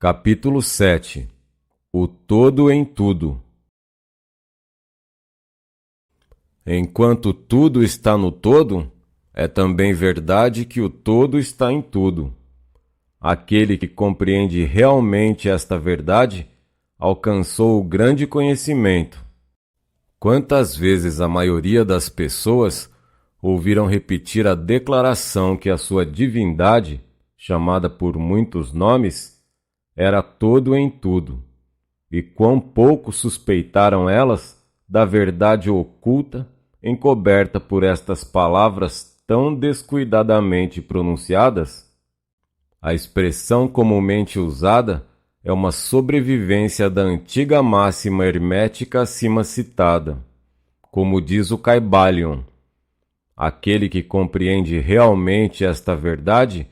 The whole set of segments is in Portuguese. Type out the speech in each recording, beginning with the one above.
Capítulo 7. O todo em tudo. Enquanto tudo está no todo, é também verdade que o todo está em tudo. Aquele que compreende realmente esta verdade alcançou o grande conhecimento. Quantas vezes a maioria das pessoas ouviram repetir a declaração que a sua divindade, chamada por muitos nomes, era todo em tudo, e quão pouco suspeitaram elas da verdade oculta encoberta por estas palavras tão descuidadamente pronunciadas? A expressão comumente usada é uma sobrevivência da antiga máxima hermética acima citada. Como diz o Kybalion, aquele que compreende realmente esta verdade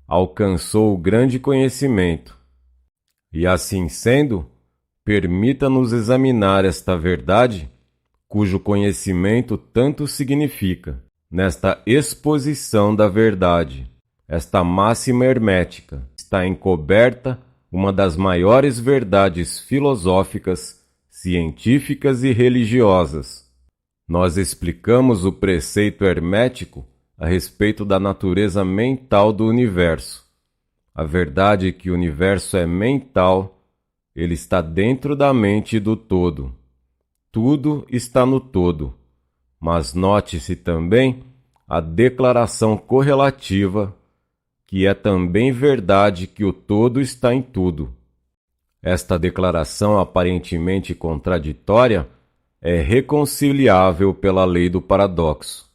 alcançou o grande conhecimento. E assim sendo, permita-nos examinar esta verdade, cujo conhecimento tanto significa, nesta exposição da verdade. Esta máxima hermética está encoberta uma das maiores verdades filosóficas, científicas e religiosas. Nós explicamos o preceito hermético a respeito da natureza mental do universo. A verdade é que o universo é mental, ele está dentro da mente do todo. Tudo está no todo, mas note-se também a declaração correlativa, que é também verdade que o todo está em tudo. Esta declaração aparentemente contraditória é reconciliável pela lei do paradoxo.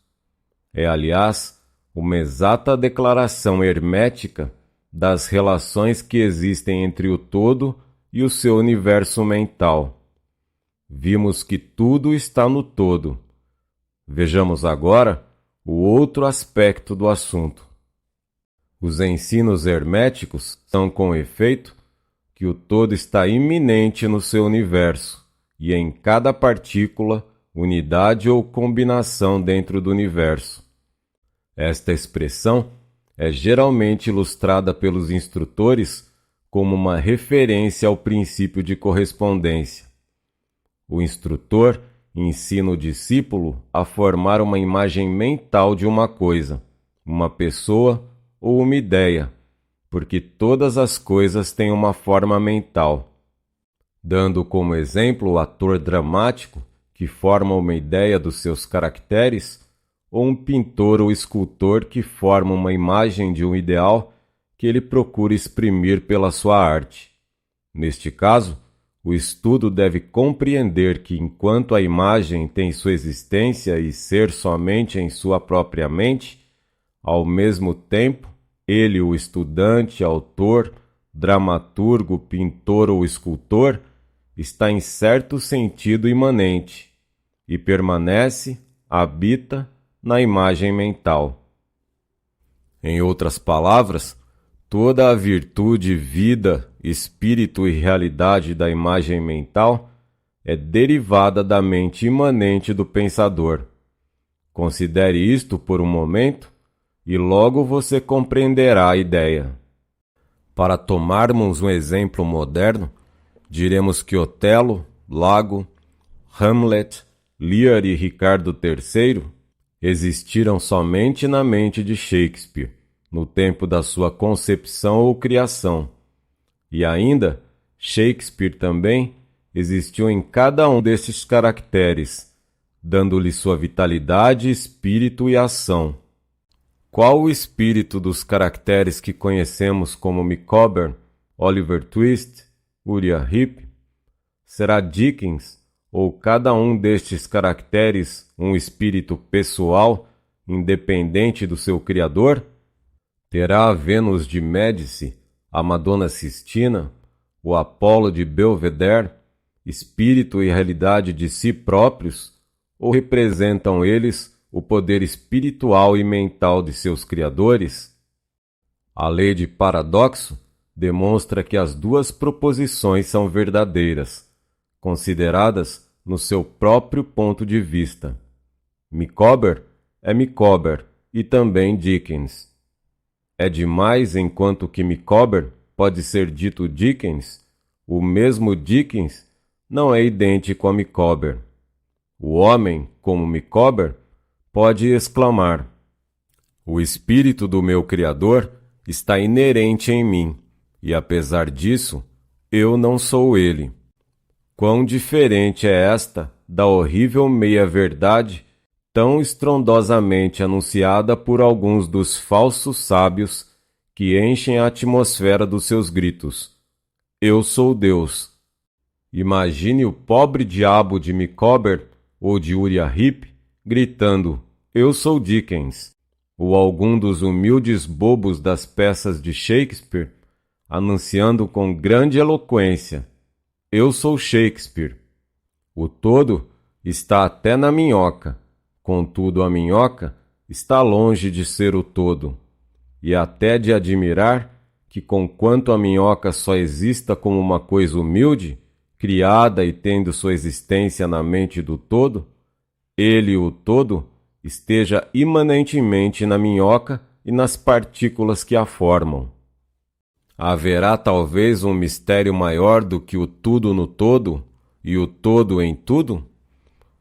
É, aliás, uma exata declaração hermética das relações que existem entre o todo e o seu universo mental. Vimos que tudo está no todo. Vejamos agora o outro aspecto do assunto. Os ensinos herméticos são, com efeito, que o todo está iminente no seu universo e em cada partícula, unidade ou combinação dentro do universo. Esta expressão é geralmente ilustrada pelos instrutores como uma referência ao princípio de correspondência. O instrutor ensina o discípulo a formar uma imagem mental de uma coisa, uma pessoa ou uma ideia, porque todas as coisas têm uma forma mental. Dando como exemplo o ator dramático que forma uma ideia dos seus caracteres, ou um pintor ou escultor que forma uma imagem de um ideal que ele procura exprimir pela sua arte. Neste caso, o estudo deve compreender que, enquanto a imagem tem sua existência e ser somente em sua própria mente, ao mesmo tempo, ele, o estudante, autor, dramaturgo, pintor ou escultor, está em certo sentido imanente e permanece, habita, na imagem mental. Em outras palavras, toda a virtude, vida, espírito e realidade da imagem mental é derivada da mente imanente do pensador. Considere isto por um momento e logo você compreenderá a ideia. Para tomarmos um exemplo moderno, diremos que Otelo, Lago, Hamlet, Lear e Ricardo III existiram somente na mente de Shakespeare, no tempo da sua concepção ou criação. E ainda, Shakespeare também existiu em cada um destes caracteres, dando-lhe sua vitalidade, espírito e ação. Qual o espírito dos caracteres que conhecemos como Micawber, Oliver Twist, Uriah Heep? Será Dickens, ou cada um destes caracteres um espírito pessoal, independente do seu criador? Terá a Vênus de Médici, a Madonna Sistina, o Apolo de Belvedere, espírito e realidade de si próprios, ou representam eles o poder espiritual e mental de seus criadores? A lei de paradoxo demonstra que as duas proposições são verdadeiras, consideradas no seu próprio ponto de vista. Micawber é Micawber e também Dickens. É demais enquanto que Micawber pode ser dito Dickens, o mesmo Dickens não é idêntico a Micawber. O homem, como Micawber, pode exclamar: o espírito do meu Criador está inerente em mim, e apesar disso, eu não sou ele. Quão diferente é esta da horrível meia-verdade tão estrondosamente anunciada por alguns dos falsos sábios que enchem a atmosfera dos seus gritos: eu sou Deus. Imagine o pobre diabo de Micawber ou de Uriah Heep gritando: eu sou Dickens, ou algum dos humildes bobos das peças de Shakespeare anunciando com grande eloquência: eu sou Shakespeare. O todo está até na minhoca, contudo a minhoca está longe de ser o todo, e até de admirar que, conquanto a minhoca só exista como uma coisa humilde, criada e tendo sua existência na mente do todo, ele, o todo, esteja imanentemente na minhoca e nas partículas que a formam. Haverá talvez um mistério maior do que o tudo no todo e o todo em tudo?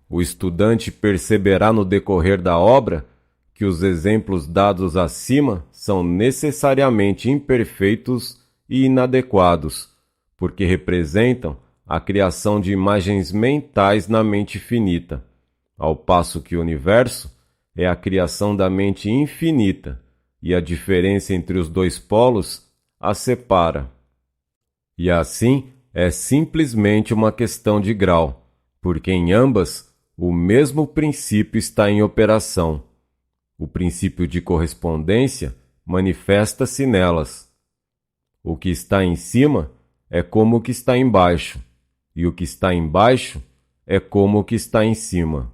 O estudante perceberá no decorrer da obra que os exemplos dados acima são necessariamente imperfeitos e inadequados, porque representam a criação de imagens mentais na mente finita, ao passo que o universo é a criação da mente infinita, e a diferença entre os dois polos a separa. E assim é simplesmente uma questão de grau, porque em ambas o mesmo princípio está em operação. O princípio de correspondência manifesta-se nelas. O que está em cima é como o que está embaixo, e o que está embaixo é como o que está em cima.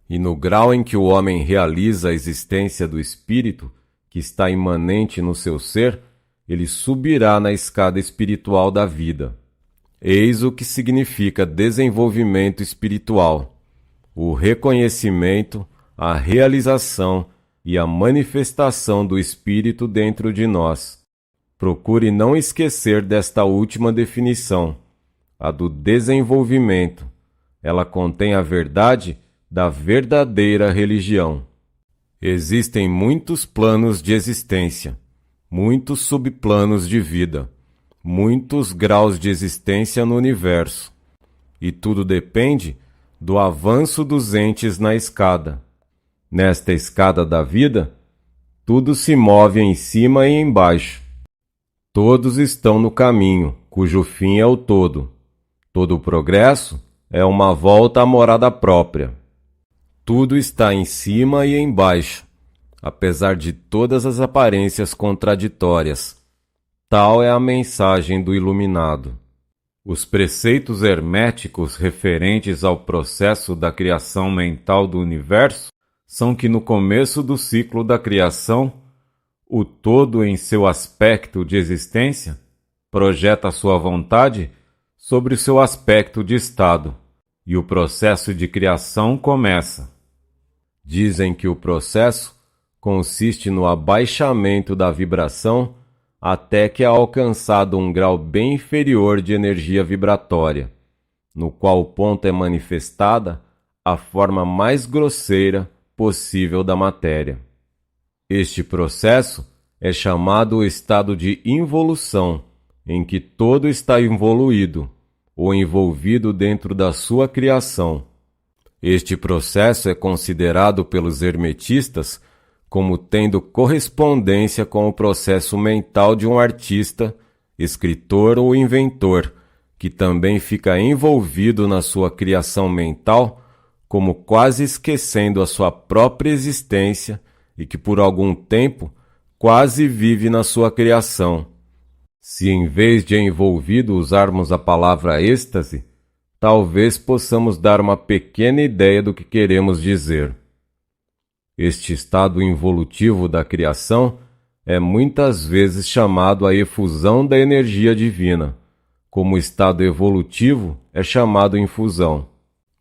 E no grau em que o homem realiza a existência do espírito, que está imanente no seu ser, ele subirá na escada espiritual da vida. Eis o que significa desenvolvimento espiritual: o reconhecimento, a realização e a manifestação do espírito dentro de nós. Procure não esquecer desta última definição, a do desenvolvimento. Ela contém a verdade da verdadeira religião. Existem muitos planos de existência, muitos subplanos de vida, muitos graus de existência no universo, e tudo depende do avanço dos entes na escada. Nesta escada da vida, tudo se move em cima e embaixo. Todos estão no caminho, cujo fim é o todo. Todo o progresso é uma volta à morada própria. Tudo está em cima e embaixo, apesar de todas as aparências contraditórias. Tal é a mensagem do iluminado. Os preceitos herméticos referentes ao processo da criação mental do universo são que no começo do ciclo da criação, o todo em seu aspecto de existência projeta sua vontade sobre o seu aspecto de estado, e o processo de criação começa. Dizem que o processo consiste no abaixamento da vibração até que é alcançado um grau bem inferior de energia vibratória, no qual o ponto é manifestada a forma mais grosseira possível da matéria. Este processo é chamado o estado de involução, em que todo está involuído, ou envolvido dentro da sua criação. Este processo é considerado pelos hermetistas como tendo correspondência com o processo mental de um artista, escritor ou inventor, que também fica envolvido na sua criação mental, como quase esquecendo a sua própria existência e que por algum tempo quase vive na sua criação. Se em vez de envolvido usarmos a palavra êxtase, talvez possamos dar uma pequena ideia do que queremos dizer. Este estado involutivo da criação é muitas vezes chamado a efusão da energia divina, como o estado evolutivo é chamado infusão.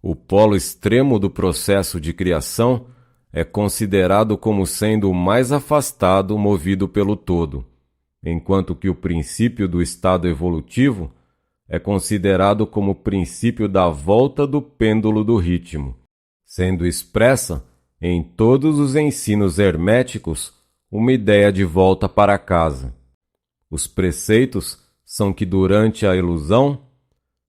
O polo extremo do processo de criação é considerado como sendo o mais afastado movido pelo todo, enquanto que o princípio do estado evolutivo é considerado como o princípio da volta do pêndulo do ritmo, sendo expressa em todos os ensinos herméticos uma ideia de volta para casa. Os preceitos são que durante a ilusão,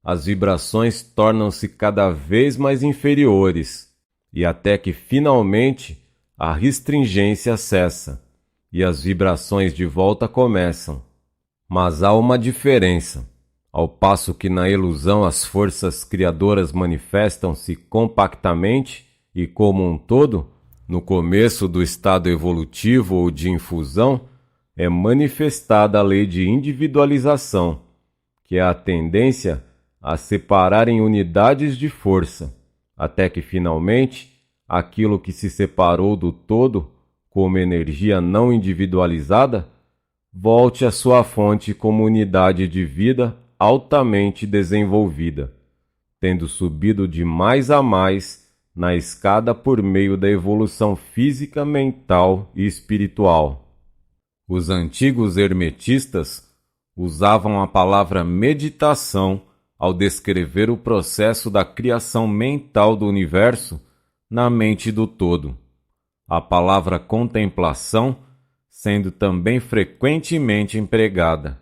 as vibrações tornam-se cada vez mais inferiores e até que finalmente a restringência cessa e as vibrações de volta começam. Mas há uma diferença. Ao passo que na ilusão as forças criadoras manifestam-se compactamente e como um todo, no começo do estado evolutivo ou de infusão, é manifestada a lei de individualização, que é a tendência a separar em unidades de força, até que finalmente aquilo que se separou do todo como energia não individualizada volte à sua fonte como unidade de vida altamente desenvolvida, tendo subido de mais a mais na escada por meio da evolução física, mental e espiritual. Os antigos hermetistas usavam a palavra meditação ao descrever o processo da criação mental do universo na mente do todo. A palavra contemplação sendo também frequentemente empregada,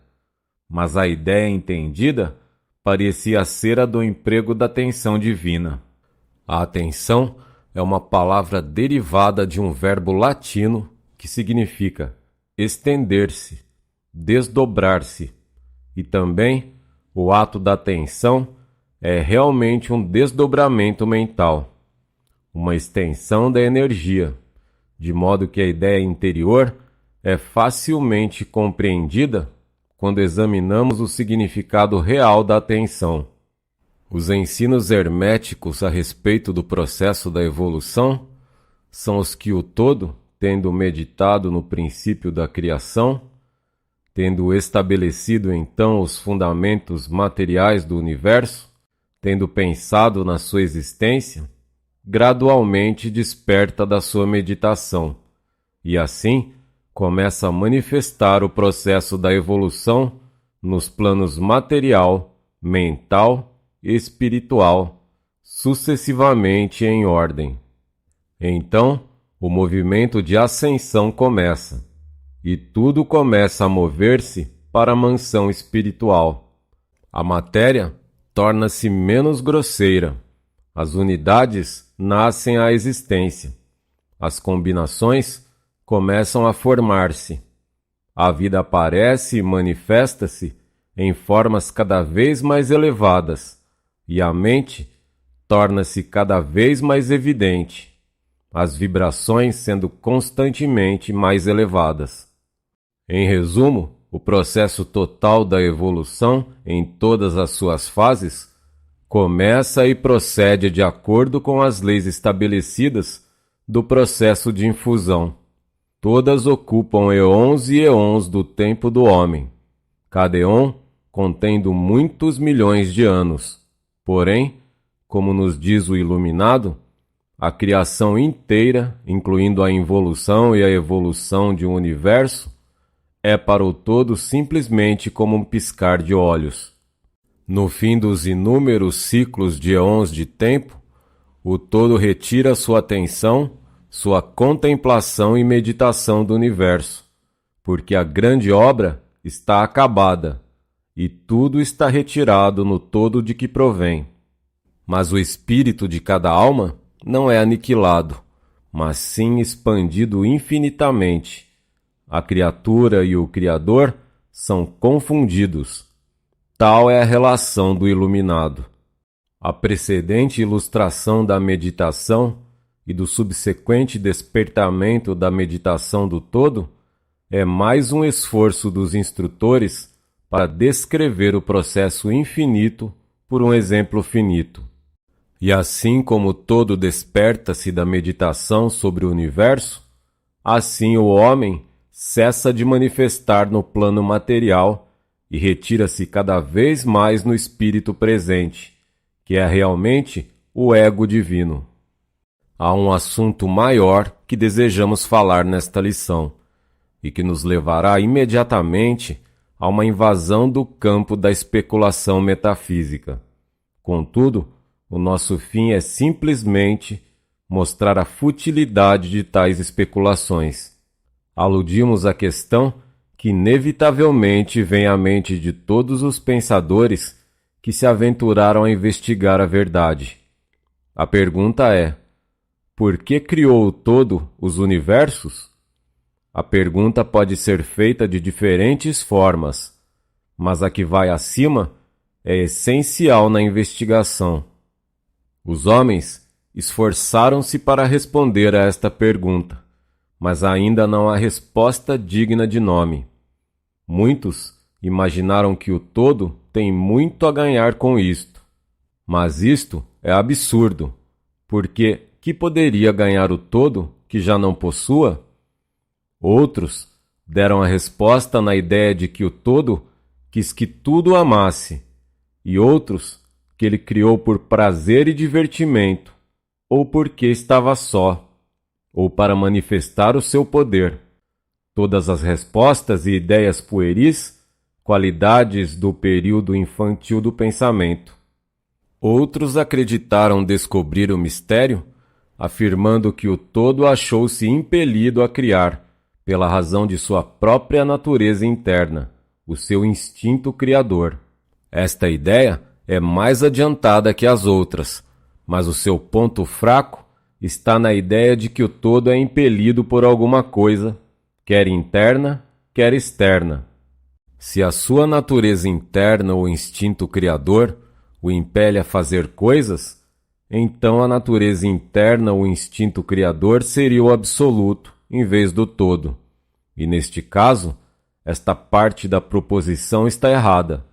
mas a ideia entendida parecia ser a do emprego da atenção divina. A atenção é uma palavra derivada de um verbo latino que significa estender-se, desdobrar-se, e também o ato da atenção é realmente um desdobramento mental, uma extensão da energia, de modo que a ideia interior é facilmente compreendida quando examinamos o significado real da atenção. Os ensinos herméticos a respeito do processo da evolução são os que o todo, tendo meditado no princípio da criação, tendo estabelecido então os fundamentos materiais do universo, tendo pensado na sua existência, gradualmente desperta da sua meditação e assim começa a manifestar o processo da evolução nos planos material, mental e espiritual, sucessivamente em ordem. Então, o movimento de ascensão começa, e tudo começa a mover-se para a mansão espiritual. A matéria torna-se menos grosseira, as unidades nascem à existência, as combinações começam a formar-se, a vida aparece e manifesta-se em formas cada vez mais elevadas, e a mente torna-se cada vez mais evidente, as vibrações sendo constantemente mais elevadas. Em resumo, o processo total da evolução em todas as suas fases começa e procede de acordo com as leis estabelecidas do processo de infusão. Todas ocupam eons e eons do tempo do homem, cada eon contendo muitos milhões de anos. Porém, como nos diz o Iluminado, a criação inteira, incluindo a involução e a evolução de um universo, é para o todo simplesmente como um piscar de olhos. No fim dos inúmeros ciclos de eons de tempo, o todo retira sua atenção, sua contemplação e meditação do universo, porque a grande obra está acabada, e tudo está retirado no todo de que provém. Mas o espírito de cada alma não é aniquilado, mas sim expandido infinitamente. A criatura e o Criador são confundidos. Tal é a relação do iluminado. A precedente ilustração da meditação e do subsequente despertamento da meditação do todo é mais um esforço dos instrutores para descrever o processo infinito por um exemplo finito. E assim como o todo desperta-se da meditação sobre o universo, assim o homem cessa de manifestar no plano material e retira-se cada vez mais no espírito presente, que é realmente o ego divino. Há um assunto maior que desejamos falar nesta lição, e que nos levará imediatamente a uma invasão do campo da especulação metafísica. Contudo, o nosso fim é simplesmente mostrar a futilidade de tais especulações. Aludimos à questão que inevitavelmente vem à mente de todos os pensadores que se aventuraram a investigar a verdade. A pergunta é: por que criou o todo os universos? A pergunta pode ser feita de diferentes formas, mas a que vai acima é essencial na investigação. Os homens esforçaram-se para responder a esta pergunta, mas ainda não há resposta digna de nome. Muitos imaginaram que o todo tem muito a ganhar com isto. Mas isto é absurdo, porque que poderia ganhar o todo que já não possua? Outros deram a resposta na ideia de que o todo quis que tudo amasse, e outros que ele criou por prazer e divertimento, ou porque estava só, ou para manifestar o seu poder. Todas as respostas e ideias pueris, qualidades do período infantil do pensamento. Outros acreditaram descobrir o mistério, afirmando que o todo achou-se impelido a criar, pela razão de sua própria natureza interna, o seu instinto criador. Esta ideia é mais adiantada que as outras, mas o seu ponto fraco está na ideia de que o todo é impelido por alguma coisa, quer interna, quer externa. Se a sua natureza interna ou instinto criador o impele a fazer coisas, então a natureza interna ou instinto criador seria o absoluto em vez do todo. E neste caso, esta parte da proposição está errada.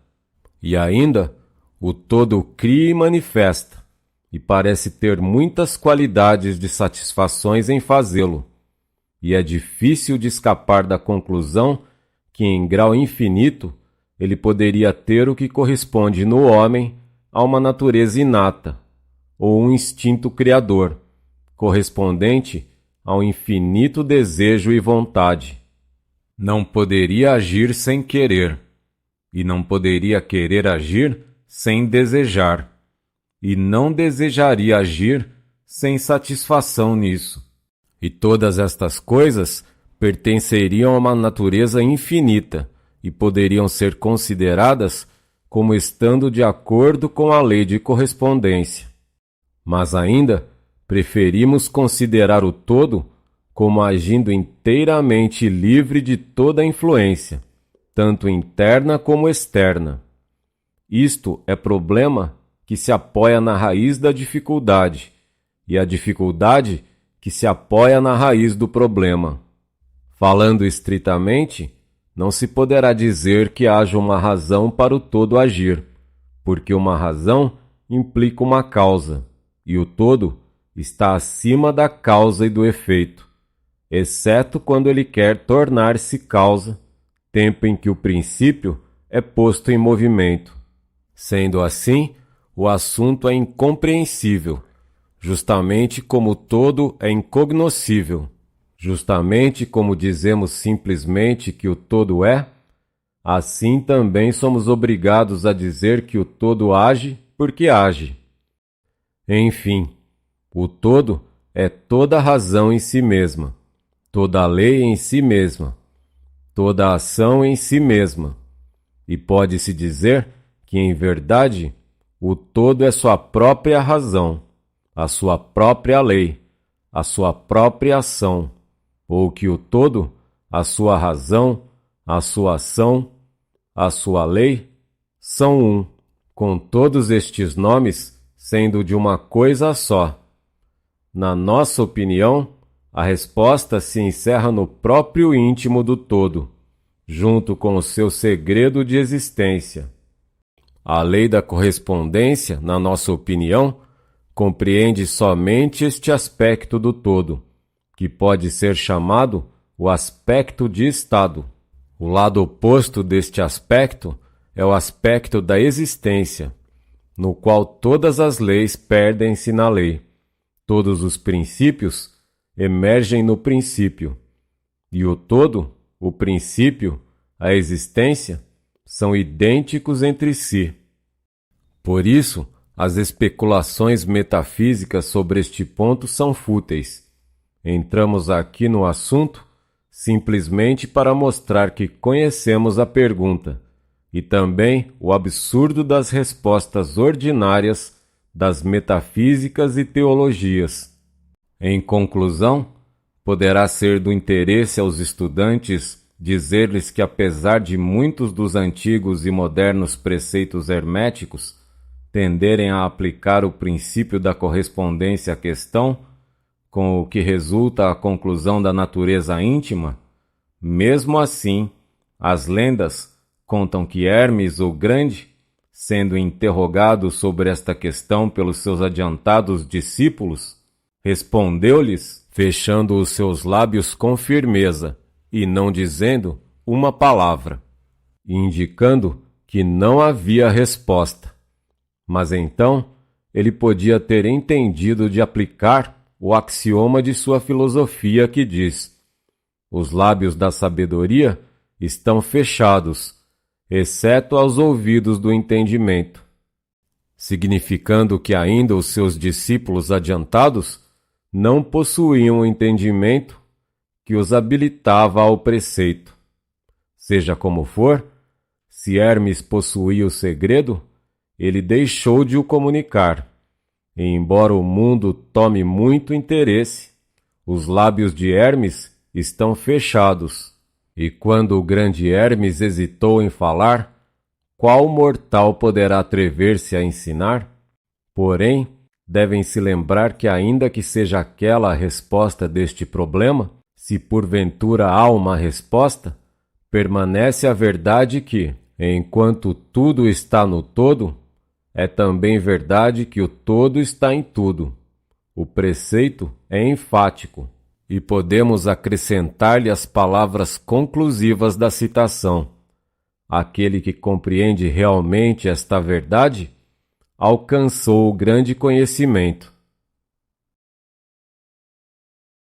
E ainda, o todo cria e manifesta, e parece ter muitas qualidades de satisfações em fazê-lo. E é difícil de escapar da conclusão que, em grau infinito, ele poderia ter o que corresponde no homem a uma natureza inata, ou um instinto criador, correspondente ao infinito desejo e vontade. Não poderia agir sem querer, e não poderia querer agir sem desejar, e não desejaria agir sem satisfação nisso. E todas estas coisas pertenceriam a uma natureza infinita e poderiam ser consideradas como estando de acordo com a lei de correspondência. Mas ainda preferimos considerar o todo como agindo inteiramente livre de toda influência, tanto interna como externa. Isto é problema que se apoia na raiz da dificuldade, e a dificuldade que se apoia na raiz do problema. Falando estritamente, não se poderá dizer que haja uma razão para o todo agir, porque uma razão implica uma causa, e o todo está acima da causa e do efeito, exceto quando ele quer tornar-se causa, tempo em que o princípio é posto em movimento. Sendo assim, o assunto é incompreensível, justamente como o todo é incognoscível. Justamente como dizemos simplesmente que o todo é, assim também somos obrigados a dizer que o todo age porque age. Enfim, o todo é toda razão em si mesma, toda lei em si mesma, toda ação em si mesma, e pode-se dizer que, em verdade, o todo é sua própria razão, a sua própria lei, a sua própria ação, ou que o todo, a sua razão, a sua ação, a sua lei, são um, com todos estes nomes sendo de uma coisa só. Na nossa opinião, a resposta se encerra no próprio íntimo do todo, junto com o seu segredo de existência. A lei da correspondência, na nossa opinião, compreende somente este aspecto do todo, que pode ser chamado o aspecto de estado. O lado oposto deste aspecto é o aspecto da existência, no qual todas as leis perdem-se na lei, todos os princípios emergem no princípio, e o todo o princípio, a existência, são idênticos entre si. Por isso, as especulações metafísicas sobre este ponto são fúteis. Entramos aqui no assunto simplesmente para mostrar que conhecemos a pergunta e também o absurdo das respostas ordinárias das metafísicas e teologias. Em conclusão, poderá ser do interesse aos estudantes dizer-lhes que, apesar de muitos dos antigos e modernos preceitos herméticos tenderem a aplicar o princípio da correspondência à questão, com o que resulta a conclusão da natureza íntima, mesmo assim, as lendas contam que Hermes o Grande, sendo interrogado sobre esta questão pelos seus adiantados discípulos, respondeu-lhes, fechando os seus lábios com firmeza e não dizendo uma palavra, indicando que não havia resposta. Mas então ele podia ter entendido de aplicar o axioma de sua filosofia que diz: os lábios da sabedoria estão fechados, exceto aos ouvidos do entendimento, significando que ainda os seus discípulos adiantados não possuíam o entendimento que os habilitava ao preceito. Seja como for, se Hermes possuía o segredo, ele deixou de o comunicar, e embora o mundo tome muito interesse, os lábios de Hermes estão fechados. E quando o grande Hermes hesitou em falar, qual mortal poderá atrever-se a ensinar? Porém, devem se lembrar que, ainda que seja aquela a resposta deste problema, se porventura há uma resposta, permanece a verdade que, enquanto tudo está no todo, é também verdade que o todo está em tudo. O preceito é enfático, e podemos acrescentar-lhe as palavras conclusivas da citação. Aquele que compreende realmente esta verdade alcançou o grande conhecimento.